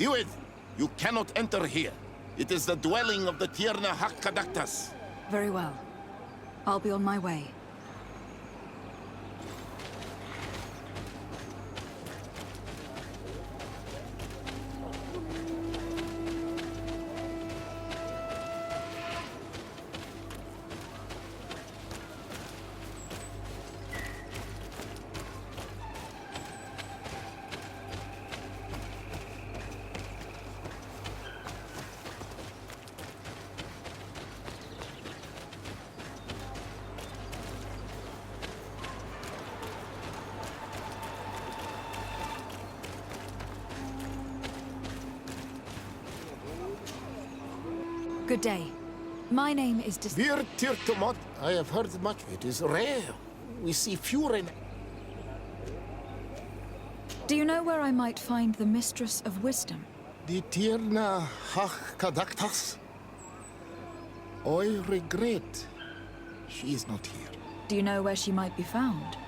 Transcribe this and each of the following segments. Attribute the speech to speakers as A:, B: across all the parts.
A: Hewitt, you cannot enter here. It is the dwelling of the Tierna Hakkadaktas.
B: Very well. I'll be on my way. Good day. My name is
C: Wir Tirtomot. I have heard much. It is rare. We see fewer in...
B: Do you know where I might find the Mistress of Wisdom?
C: The Tierna Hakkadaktas. I regret. She is not here.
B: Do you know where she might be found?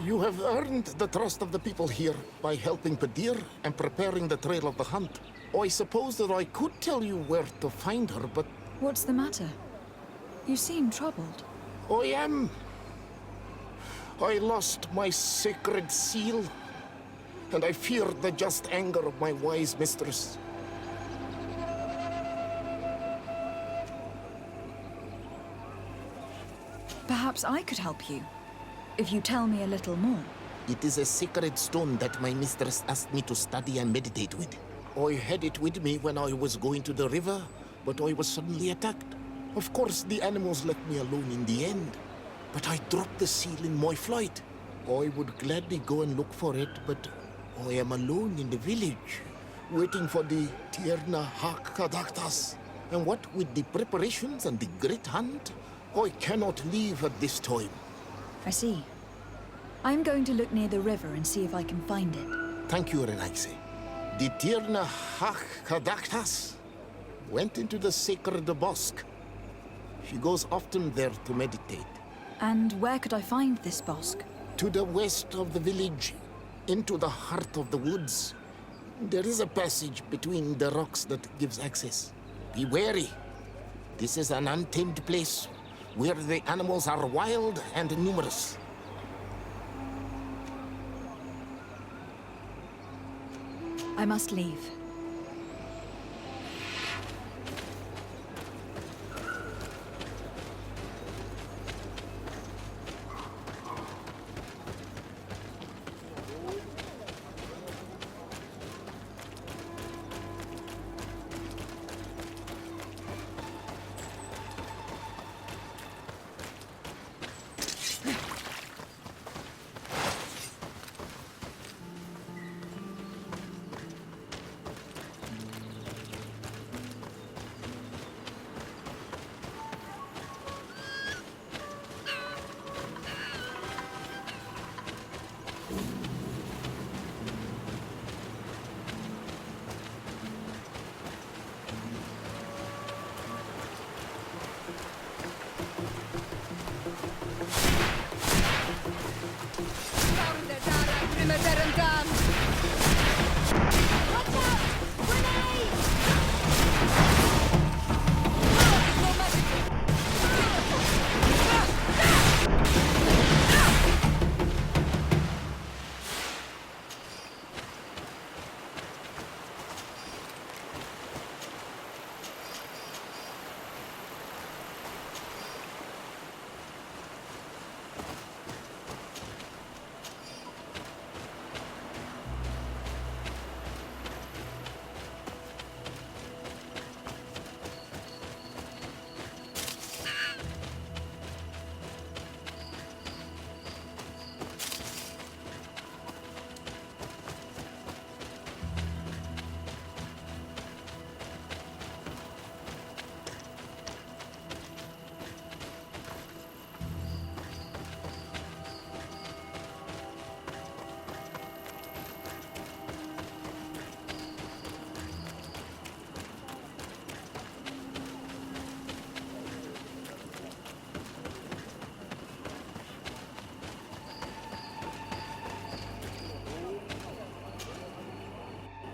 C: You have earned the trust of the people here by helping Padir and preparing the trail of the hunt. I suppose that I could tell you where to find her, but...
B: What's the matter? You seem troubled.
C: I am. I lost my sacred seal, and I fear the just anger of my wise mistress.
B: Perhaps I could help you, if you tell me a little more.
C: It is a sacred stone that my mistress asked me to study and meditate with. I had it with me when I was going to the river, but I was suddenly attacked. Of course, the animals left me alone in the end, but I dropped the seal in my flight. I would gladly go and look for it, but I am alone in the village, waiting for the Tierna Hakkadaktas. And what with the preparations and the great hunt, I cannot leave at this time.
B: I see. I'm going to look near the river and see if I can find it.
C: Thank you, Renaise. The Tierna Hakkadaktas went into the sacred bosque. She goes often there to meditate.
B: And where could I find this bosque?
C: To the west of the village, into the heart of the woods. There is a passage between the rocks that gives access. Be wary. This is an untamed place where the animals are wild and numerous.
B: I must leave.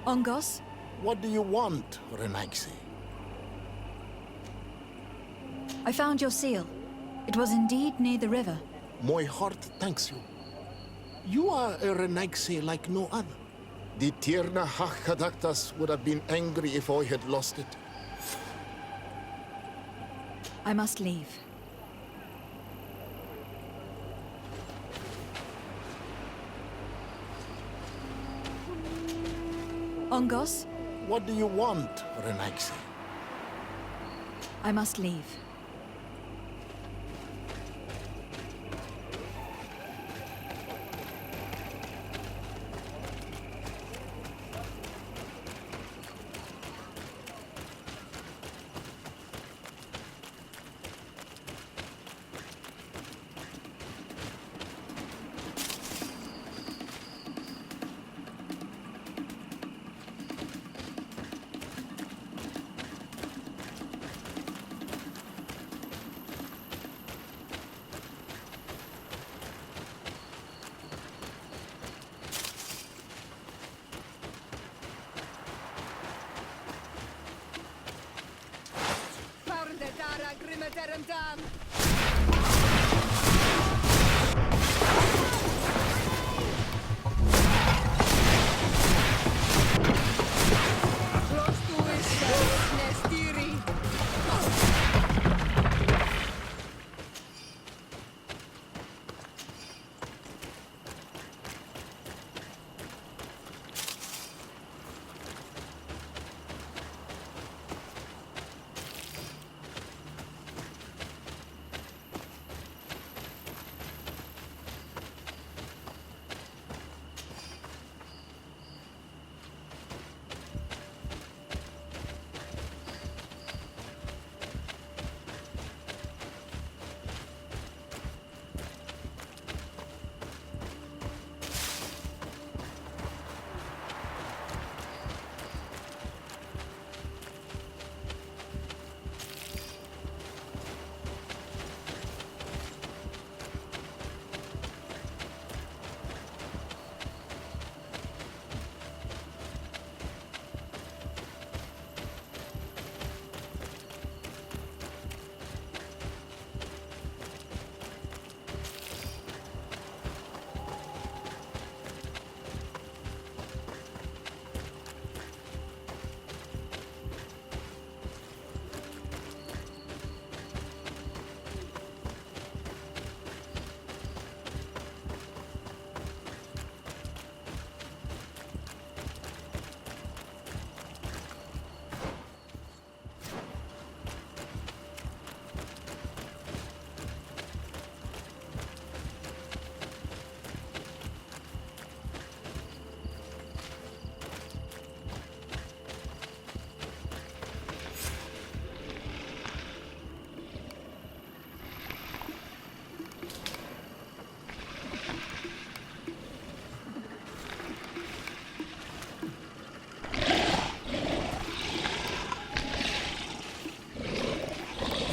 B: Ongos,
C: What do you want, Renaigse?
B: I found your seal. It was indeed near the river.
C: My heart thanks you. You are a Renaigse like no other. The Tierna Hakadaktas would have been angry if I had lost it.
B: I must leave. Ongos,
C: What do you want, Renaigse?
B: I must leave.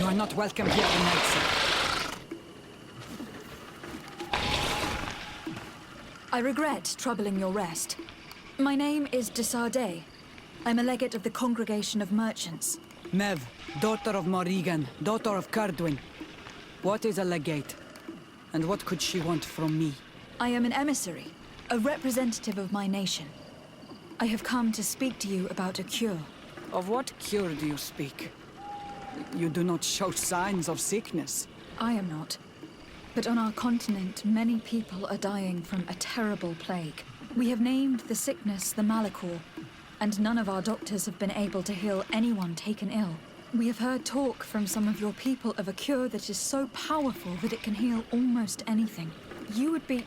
D: You are not welcome here tonight, sir.
B: I regret troubling your rest. My name is de Sardet. I'm a legate of the Congregation of Merchants.
D: Mev, daughter of Morrigan, daughter of Cardwin. What is a legate? And what could she want from me?
B: I am an emissary, a representative of my nation. I have come to speak to you about a cure.
D: Of what cure do you speak? You do not show signs of sickness.
B: I am not. But on our continent, many people are dying from a terrible plague. We have named the sickness the Malachor, and none of our doctors have been able to heal anyone taken ill. We have heard talk from some of your people of a cure that is so powerful that it can heal almost anything. You would be...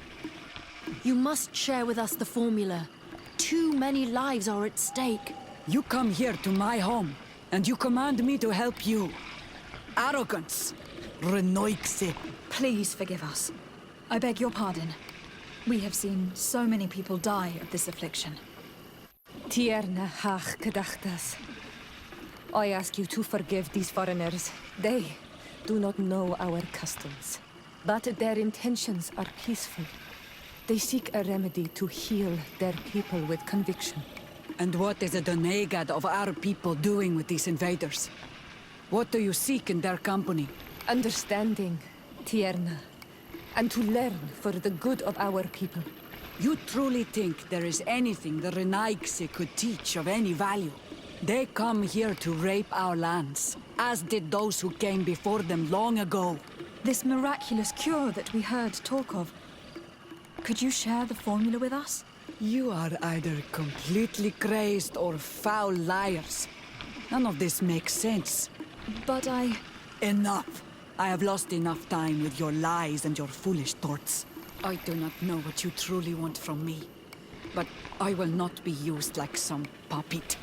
E: You must share with us the formula. Too many lives are at stake.
D: You come here to my home, and you command me to help you. Arrogance. Renoixe.
B: Please forgive us. I beg your pardon. We have seen so many people die of this affliction.
F: Tierna hach gedachtas. I ask you to forgive these foreigners. They do not know our customs, but their intentions are peaceful. They seek a remedy to heal their people with conviction.
D: And what is a Donegad of our people doing with these invaders? What do you seek in their company?
F: Understanding, Tierna, and to learn for the good of our people.
D: You truly think there is anything the Renaigse could teach of any value? They come here to rape our lands, as did those who came before them long ago.
B: This miraculous cure that we heard talk of. Could you share the formula with us?
D: You are either completely crazed or foul liars. None of this makes sense.
B: But I...
D: Enough! I have lost enough time with your lies and your foolish thoughts. I do not know what you truly want from me, but I will not be used like some puppet.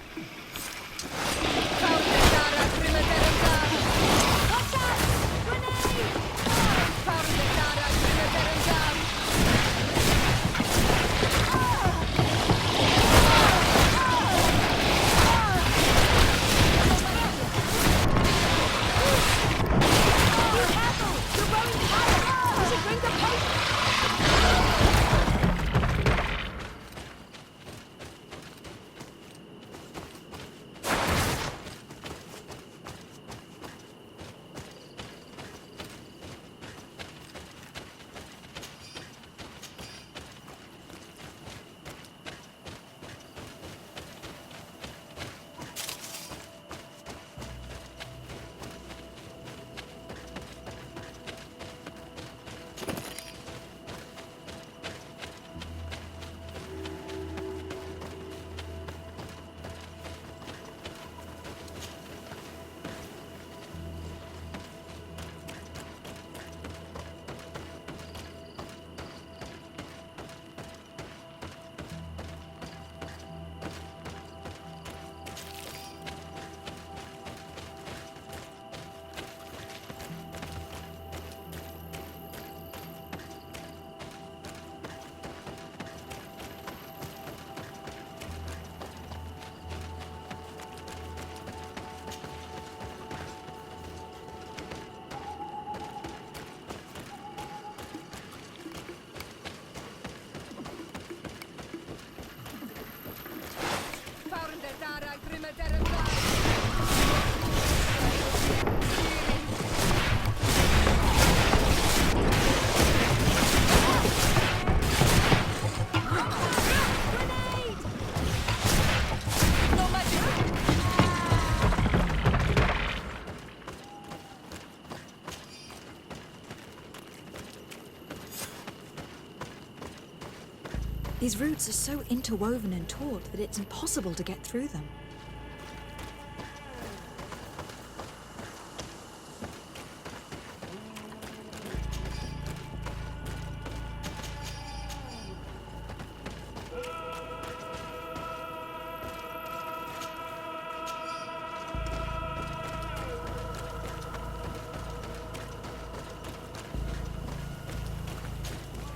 B: These roots are so interwoven and taut that it's impossible to get through them.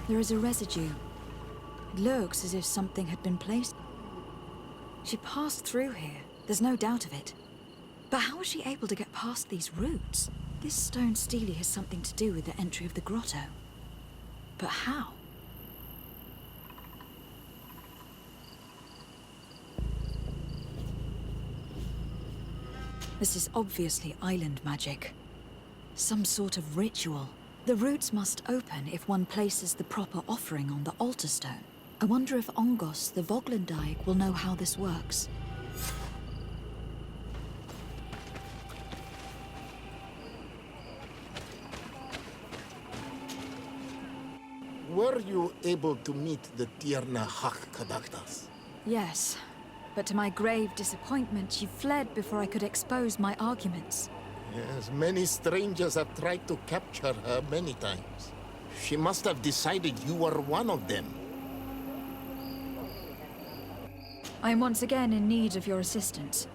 B: There is a residue. It looks as if something had been placed. She passed through here, there's no doubt of it. But how was she able to get past these roots? This stone stele has something to do with the entry of the grotto. But how? This is obviously island magic. Some sort of ritual. The roots must open if one places the proper offering on the altar stone. I wonder if Ongos, the Voglendaig, will know how this works.
C: Were you able to meet the Tierna Kadaktas?
B: Yes, but to my grave disappointment, she fled before I could expose my arguments.
C: Yes, many strangers have tried to capture her many times. She must have decided you were one of them.
B: I am once again in need of your assistance.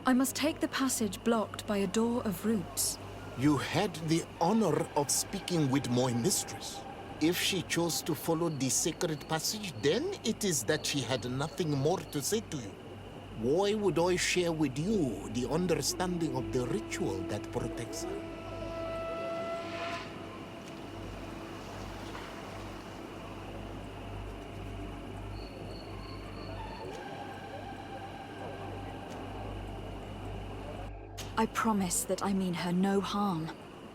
B: I must take the passage blocked by a door of roots.
C: You had the honor of speaking with my mistress. If she chose to follow the sacred passage, then it is that she had nothing more to say to you. Why would I share with you the understanding of the ritual that protects her?
B: I promise that I mean her no harm.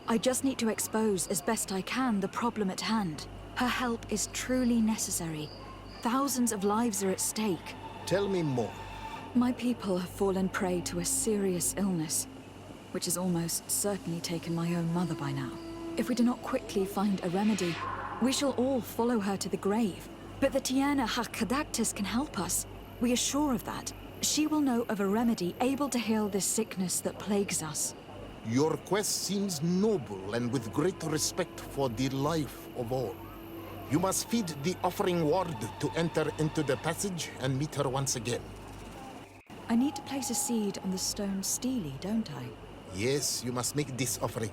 B: I just need to expose as best I can the problem at hand. Her help is truly necessary. Thousands of lives are at stake.
C: Tell me more.
B: My people have fallen prey to a serious illness, which has almost certainly taken my own mother by now. If we do not quickly find a remedy, we shall all follow her to the grave. But the Tiana Hakadactus can help us. We are sure of that. She will know of a remedy able to heal this sickness that plagues us.
C: Your quest seems noble and with great respect for the life of all. You must feed the offering ward to enter into the passage and meet her once again.
B: I need to place a seed on the stone stele, don't I?
C: Yes, you must make this offering.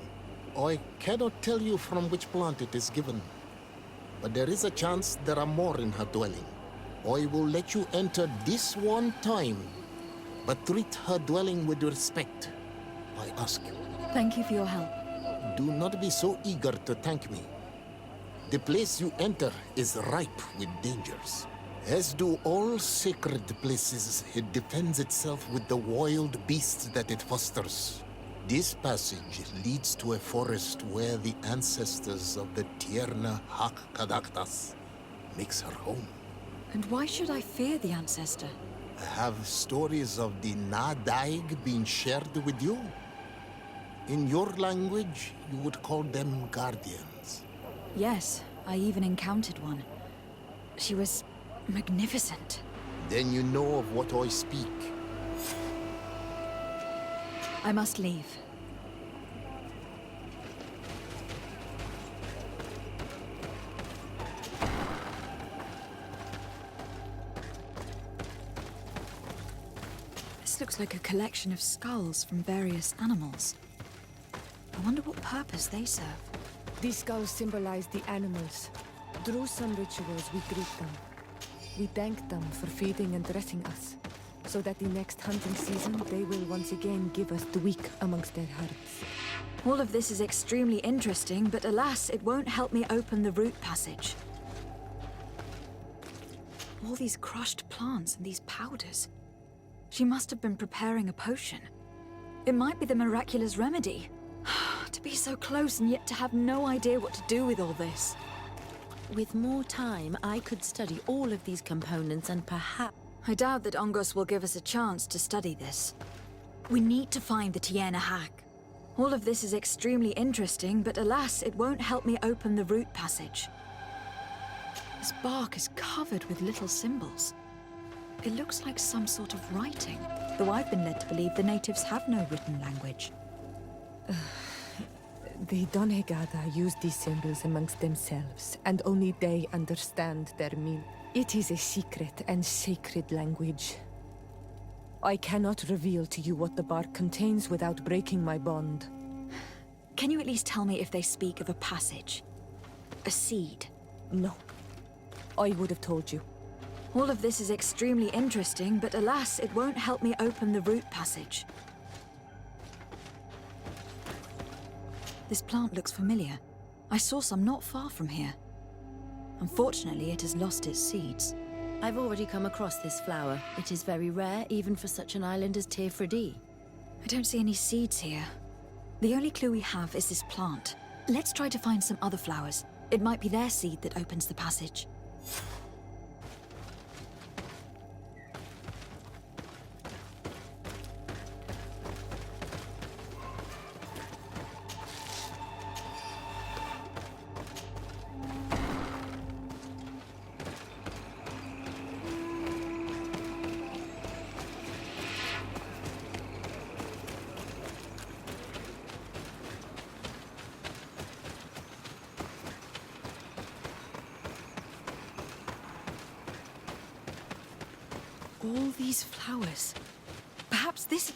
C: I cannot tell you from which plant it is given, but there is a chance there are more in her dwelling. I will let you enter this one time, but treat her dwelling with respect, I ask you.
B: Thank you for your help.
C: Do not be so eager to thank me. The place you enter is ripe with dangers. As do all sacred places, it defends itself with the wild beasts that it fosters. This passage leads to a forest where the ancestors of the Tierna Hakadactas makes her home.
B: And why should I fear the ancestor?
C: Have stories of the Nadaig been shared with you? In your language, you would call them guardians.
B: Yes, I even encountered one. She was magnificent.
C: Then you know of what I speak.
B: I must leave. This looks like a collection of skulls from various animals. I wonder what purpose they serve.
F: These skulls symbolize the animals. Through some rituals, we greet them. We thank them for feeding and dressing us, so that the next hunting season, they will once again give us the weak amongst their herds.
B: All of this is extremely interesting, but alas, it won't help me open the root passage. All these crushed plants and these powders. She must have been preparing a potion. It might be the miraculous remedy. To be so close and yet to have no idea what to do with all this.
E: With more time, I could study all of these components and perhaps...
B: I doubt that Ongos will give us a chance to study this. We need to find the Tiana hack. All of this is extremely interesting, but alas, it won't help me open the root passage. This bark is covered with little symbols. It looks like some sort of writing, though I've been led to believe the natives have no written language.
F: The Donegada use these symbols amongst themselves, and only they understand their meaning. It is a secret and sacred language. I cannot reveal to you what the bark contains without breaking my bond.
B: Can you at least tell me if they speak of a passage? A seed?
F: No. I would have told you.
B: All of this is extremely interesting, but alas, it won't help me open the root passage. This plant looks familiar. I saw some not far from here. Unfortunately, it has lost its seeds.
E: I've already come across this flower. It is very rare, even for such an island as Teerfredi.
B: I don't see any seeds here. The only clue we have is this plant. Let's try to find some other flowers. It might be their seed that opens the passage. All these flowers. Perhaps this...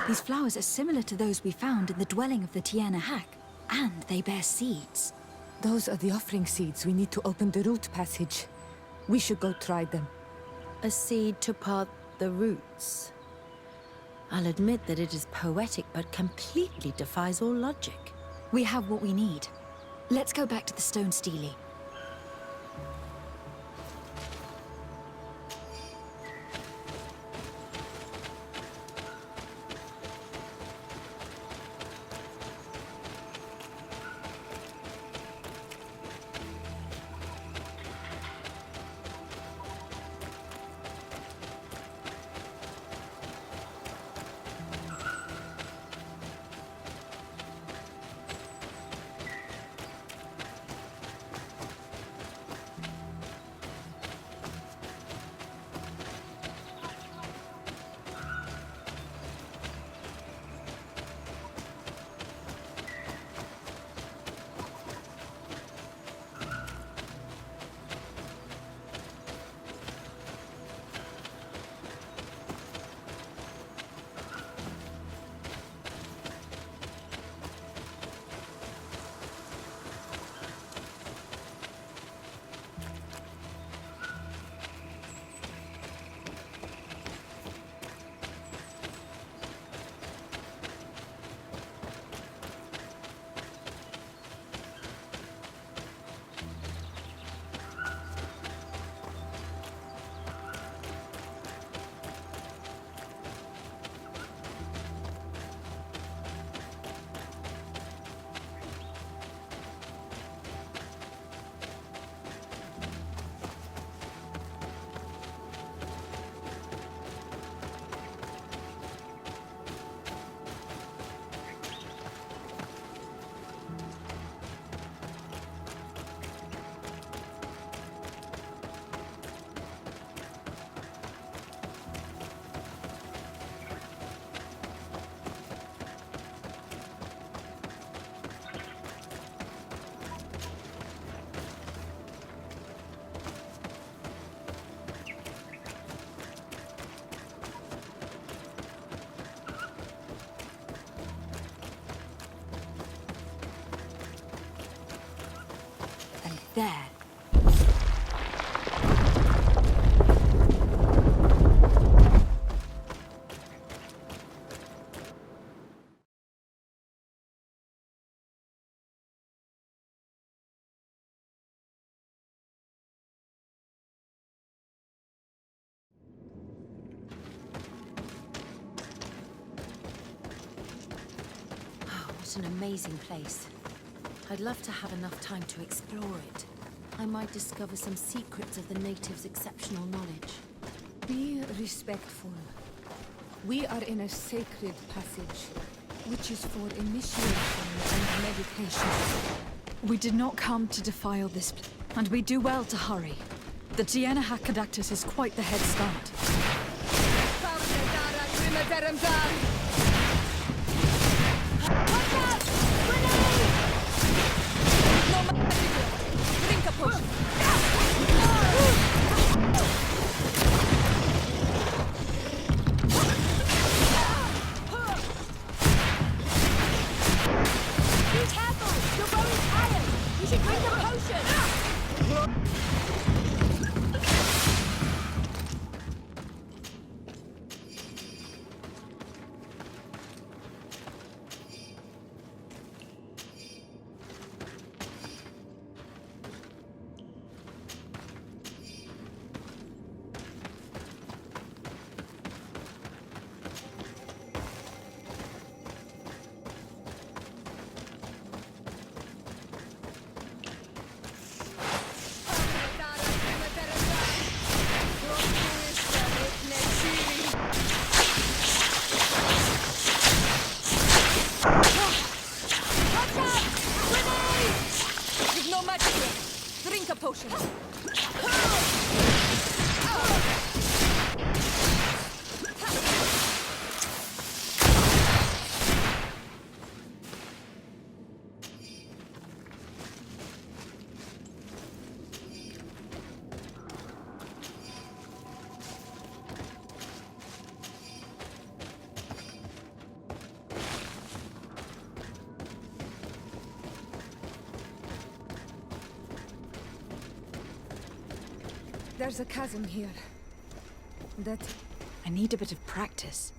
B: These flowers are similar to those we found in the dwelling of the Tiana hack, and they bear seeds.
F: Those are the offering seeds we need to open the root passage. We should go try them.
E: A seed to part the roots. I'll admit that it is poetic, but completely defies all logic.
B: We have what we need. Let's go back to the stone stele.
D: there.
E: What an amazing place. I'd love to have enough time to explore it. I might discover some secrets of the natives' exceptional knowledge.
F: Be respectful. We are in a sacred passage, which is for initiation and meditation.
B: We did not come to defile this place, and we do well to hurry. The Tiana Hakadactus is quite the head start.
F: Drink a potion.
E: Be careful! Your bow is iron! You should drink a potion!
F: You've no magic here. Drink a potion. There's a chasm here. That...
B: I need a bit of practice.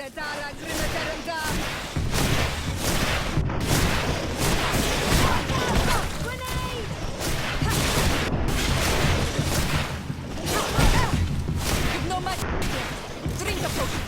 F: No matter. Drink a potion.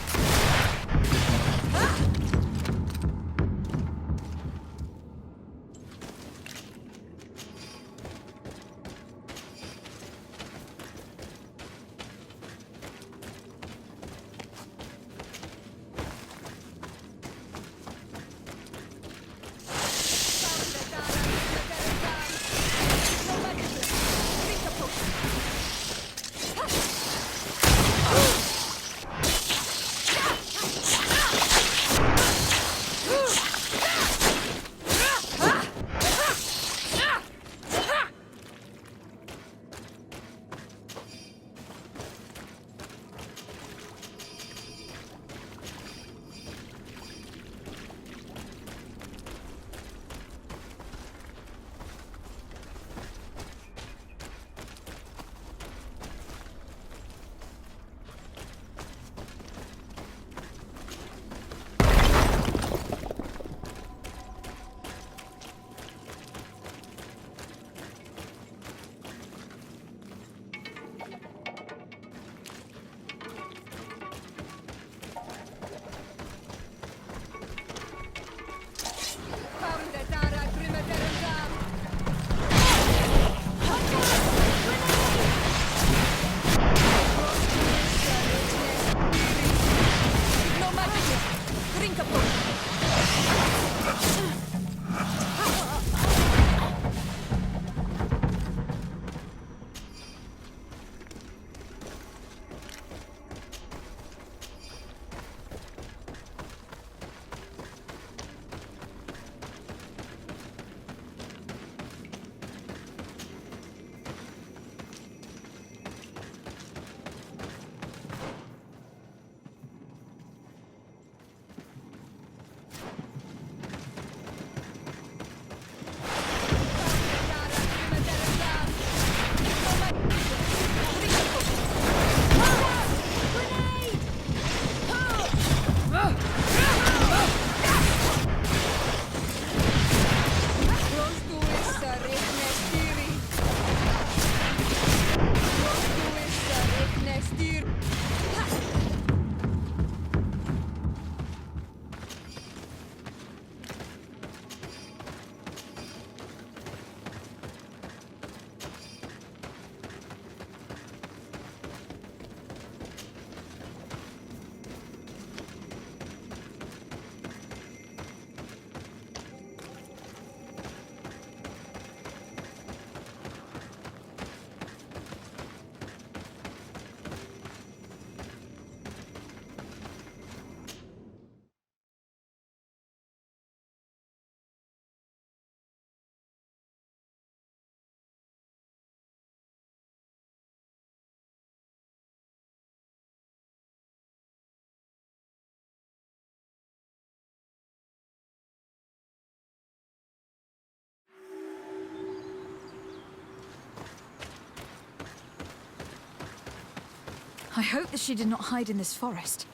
B: I hope that she did not hide in this forest.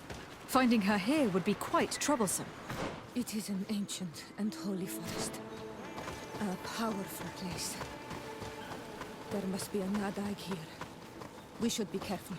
B: Finding her here would be quite troublesome.
F: It is an ancient and holy forest. A powerful place. There must be a Nadag here. We should be careful.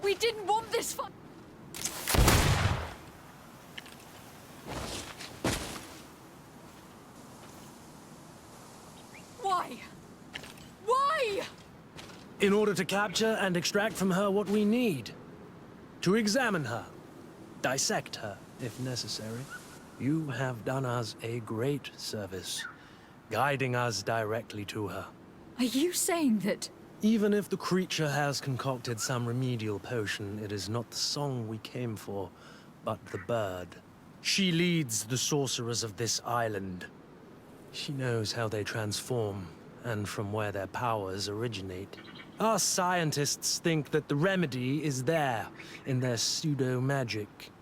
B: We didn't want this fight. Why? Why?
G: In order to capture and extract from her what we need. To examine her. Dissect her, if necessary. You have done us a great service, guiding us directly to her.
B: Are you saying that?
G: Even if the creature has concocted some remedial potion, it is not the song we came for, but the bird. She leads the sorcerers of this island. She knows how they transform, and from where their powers originate. Our scientists think that the remedy is there, in their pseudo-magic,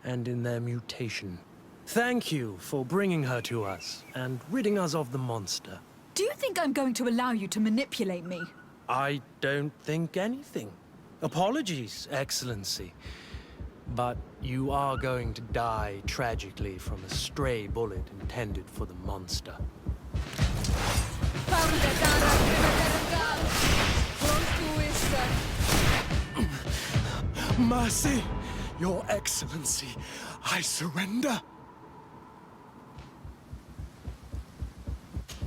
G: and in their mutation. Thank you for bringing her to us, and ridding us of the monster.
B: Do you think I'm going to allow you to manipulate me?
G: I don't think anything. Apologies, Excellency. But you are going to die tragically from a stray bullet intended for the monster.
H: Mercy, Your Excellency, I surrender.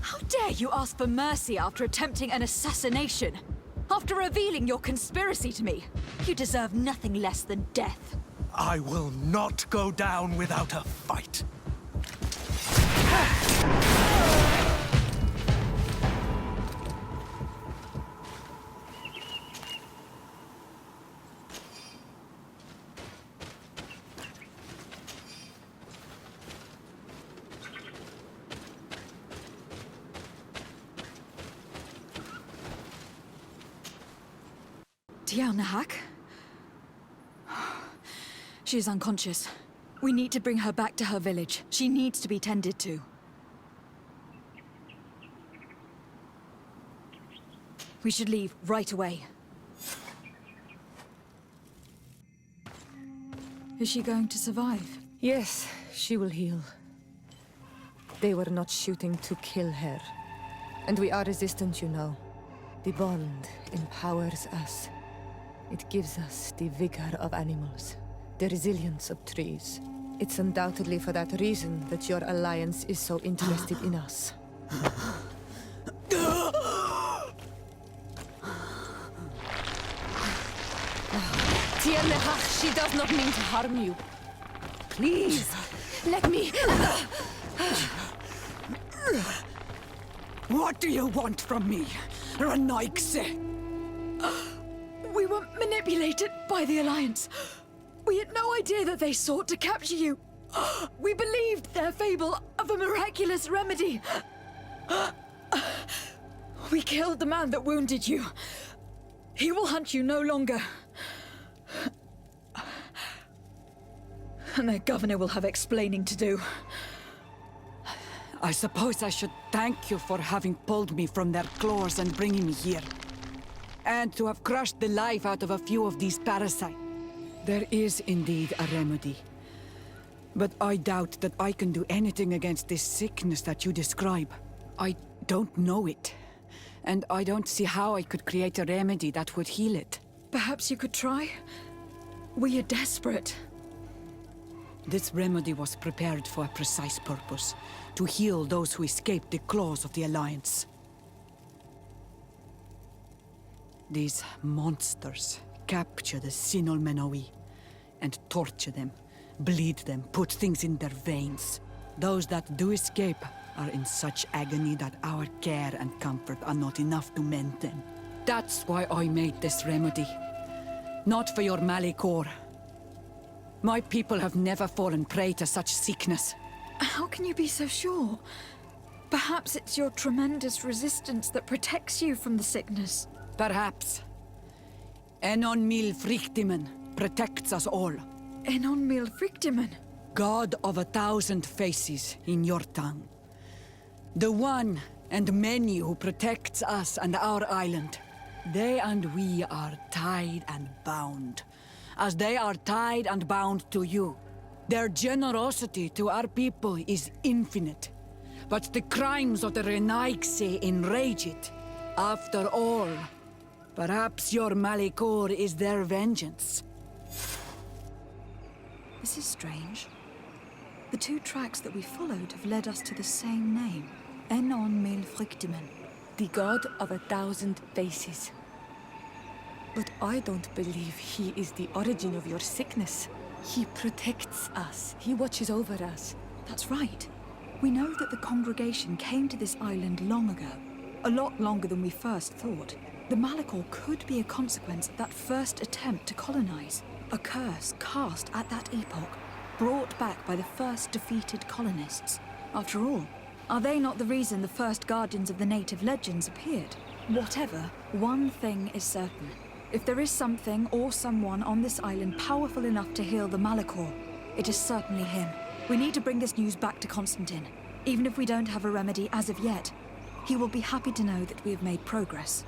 B: How dare you ask for mercy after attempting an assassination? After revealing your conspiracy to me? You deserve nothing less than death.
H: I will not go down without a fight.
B: Nahak? She's unconscious. We need to bring her back to her village. She needs to be tended to. We should leave right away. Is she going to survive?
F: Yes, she will heal. They were not shooting to kill her. And we are resistant, you know. The bond empowers us. It gives us the vigor of animals, the resilience of trees. It's undoubtedly for that reason that your alliance is so interested in us. Tiernehach, she does not mean to harm you. Please, let me...
D: What do you want from me, Ranaikse?
B: We were manipulated by the Alliance. We had no idea that they sought to capture you. We believed their fable of a miraculous remedy. We killed the man that wounded you. He will hunt you no longer. And their governor will have explaining to do.
D: I suppose I should thank you for having pulled me from their claws and bringing me here. And to have crushed the life out of a few of these parasites. There is indeed a remedy. But I doubt that I can do anything against this sickness that you describe. I don't know it. And I don't see how I could create a remedy that would heal it.
B: Perhaps you could try? We are desperate.
D: This remedy was prepared for a precise purpose. To heal those who escaped the claws of the Alliance. These monsters capture the Sinol Menoi and torture them, bleed them, put things in their veins. Those that do escape are in such agony that our care and comfort are not enough to mend them. That's why I made this remedy. Not for your Malikor. My people have never fallen prey to such sickness.
B: How can you be so sure? Perhaps it's your tremendous resistance that protects you from the sickness.
D: Perhaps. Enon Mil Frictimen protects us all.
B: Enon Mil Frictimen?
D: God of 1,000 faces in your tongue. The one and many who protects us and our island. They and we are tied and bound. As they are tied and bound to you. Their generosity to our people is infinite. but the crimes of the Renaigse enrage it. After all, perhaps your Malikor is their vengeance.
B: This is strange. The two tracks that we followed have led us to the same name. Enon Mil Frictimen.
F: The god of 1,000 faces. But I don't believe he is the origin of your sickness. He protects us. He watches over us.
B: That's right. We know that the congregation came to this island long ago. A lot longer than we first thought. The Malikor could be a consequence of that first attempt to colonize. A curse cast at that epoch, brought back by the first defeated colonists. After all, are they not the reason the first guardians of the native legends appeared? Whatever, one thing is certain. If there is something or someone on this island powerful enough to heal the Malikor, it is certainly him. We need to bring this news back to Constantine. Even if we don't have a remedy as of yet, he will be happy to know that we have made progress.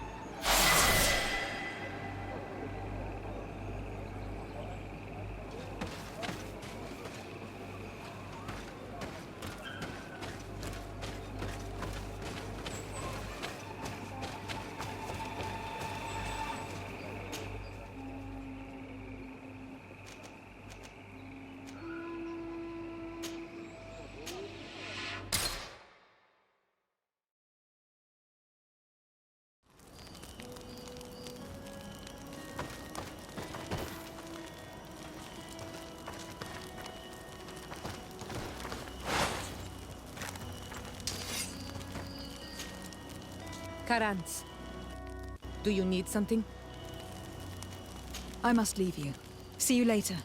F: Karans, do you need something?
B: I must leave you. See you later.